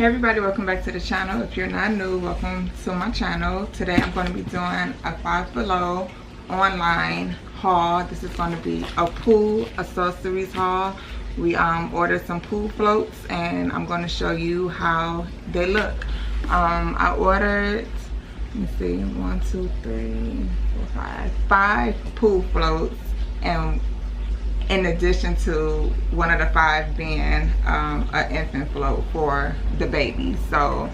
Hey everybody, welcome back to the channel. If you're not new, welcome to my channel. Today I'm going to be doing a Five Below online haul. This is going to be a pool accessories haul. We ordered some pool floats and I'm going to show you how they look. I ordered, let me see, 1, 2, 3, 4, 5 pool floats, and in addition to one of the 5 being an infant float for the baby. So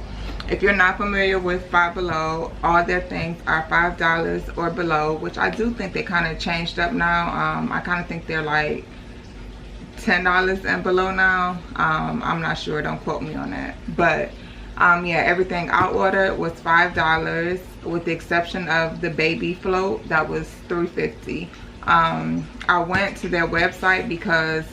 if you're not familiar with Five Below, all their things are $5 or below, which I do think they kind of changed up now. I kind of think they're like $10 and below now. I'm not sure, don't quote me on that, but yeah, everything I ordered was $5 with the exception of the baby float that was $3.50. I went to their website because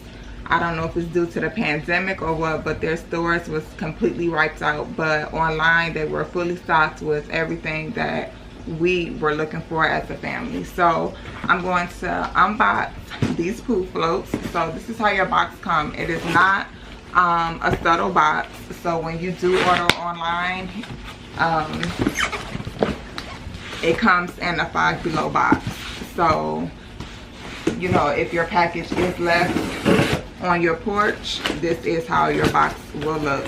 I don't know if it's due to the pandemic or what, but their stores was completely wiped out. But online they were fully stocked with everything that we were looking for as a family. So I'm going to unbox these pool floats. So this is how your box comes. It is not a subtle box. So when you do order online, it comes in a Five Below box. So you know, if your package is left on your porch, this is how your box will look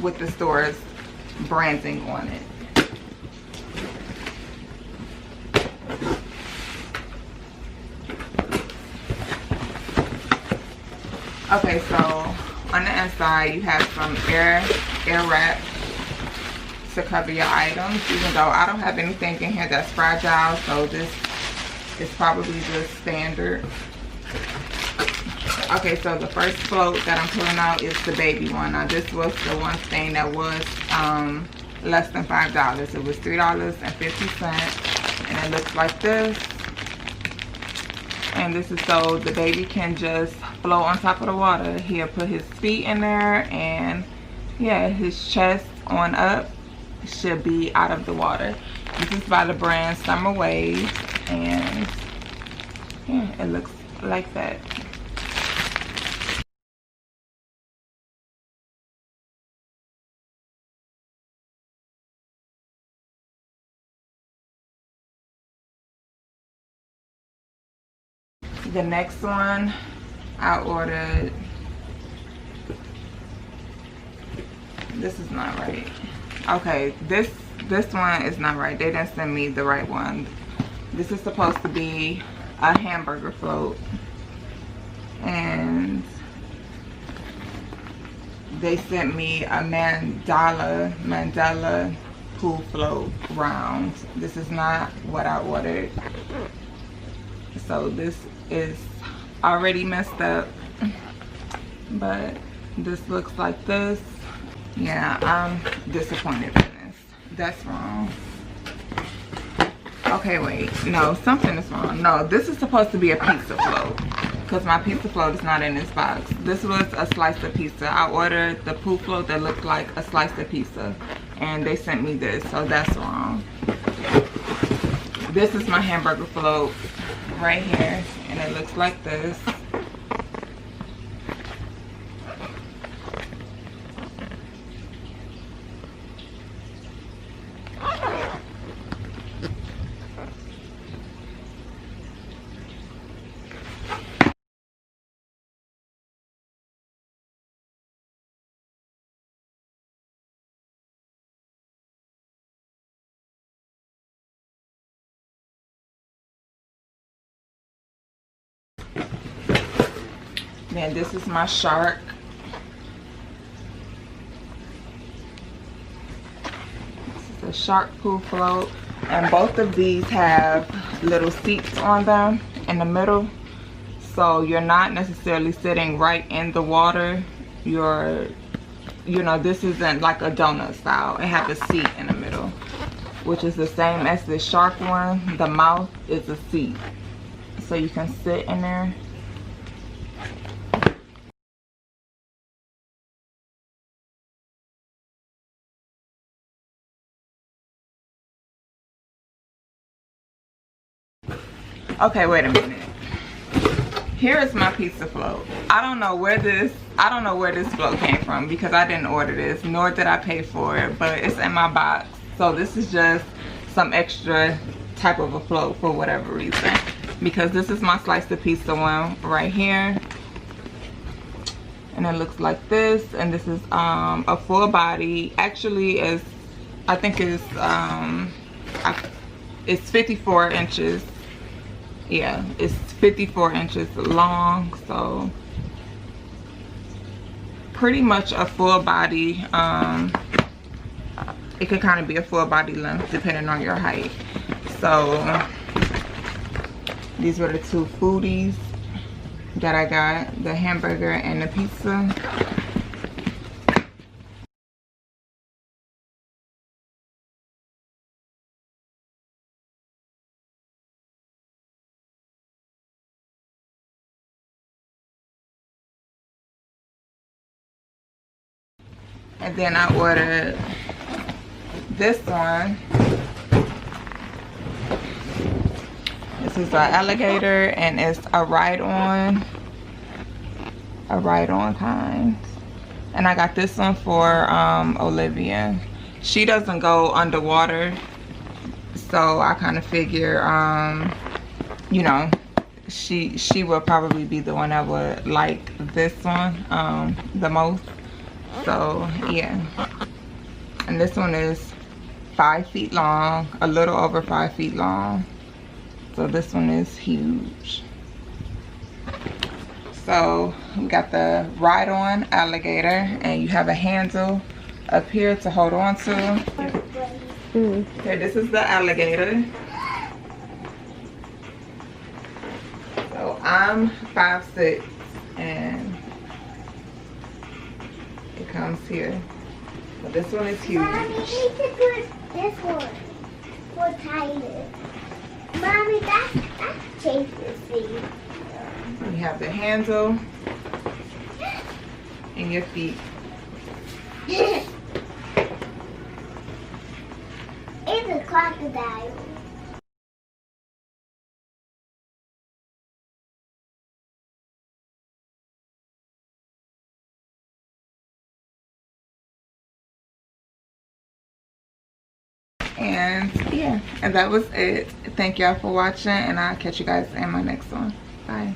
with the store's branding on it. Okay, so on the inside you have some air wrap to cover your items, even though I don't have anything in here that's fragile, so this is probably just standard. Okay, so the first float that I'm pulling out is the baby one. Now this was the one thing that was less than $5. It was $3.50, and it looks like this. And this is so the baby can just float on top of the water. He'll put his feet in there, and yeah, his chest on up should be out of the water. This is by the brand Summer Waves, and yeah, it looks like that. The next one I ordered, this is not right. Okay, this one is not right. They didn't send me the right one. This is supposed to be a hamburger float, and they sent me a Mandela pool float round. This is not what I ordered. So this is already messed up, but this looks like this. Yeah, I'm disappointed in this. That's wrong. Okay, wait, no, something is wrong. No, this is supposed to be a pizza float, because my pizza float is not in this box. This was a slice of pizza. I ordered the pool float that looked like a slice of pizza, and they sent me this, so that's wrong. This is my hamburger float right here, and it looks like this. Then this is my shark. This is a shark pool float, and both of these have little seats on them in the middle, so you're not necessarily sitting right in the water. You're, you know, this isn't like a donut style. It has a seat in the middle, which is the same as the shark one. The mouth is a seat, so you can sit in there. Okay, wait a minute. here is my pizza float. I don't know where this float came from because I didn't order this, nor did I pay for it, but it's in my box. So this is just some extra type of a float for whatever reason, because this is my slice of pizza one right here, and it looks like this. And this is a full body. Actually, I think it's 54 inches. Yeah, it's 54 inches long, so pretty much a full body. It could kind of be a full body length depending on your height. So these were the two foodies that I got, the hamburger and the pizza. And then I ordered this one. This is an alligator, and it's a ride-on kind. And I got this one for Olivia. She doesn't go underwater, so I kind of figure, you know, she will probably be the one that would like this one the most. So yeah, and this one is 5 feet long, a little over 5 feet long. So this one is huge. So we got the ride-on alligator, and you have a handle up here to hold on to. Okay, this is the alligator. So I'm 5'6", and it comes here. So this one is huge. Mommy, you need to put this one for tighter. Mommy, that's Chase's seat. You have the handle and your feet. It's a crocodile. And yeah, and that was it. Thank y'all for watching, and I'll catch you guys in my next one. Bye.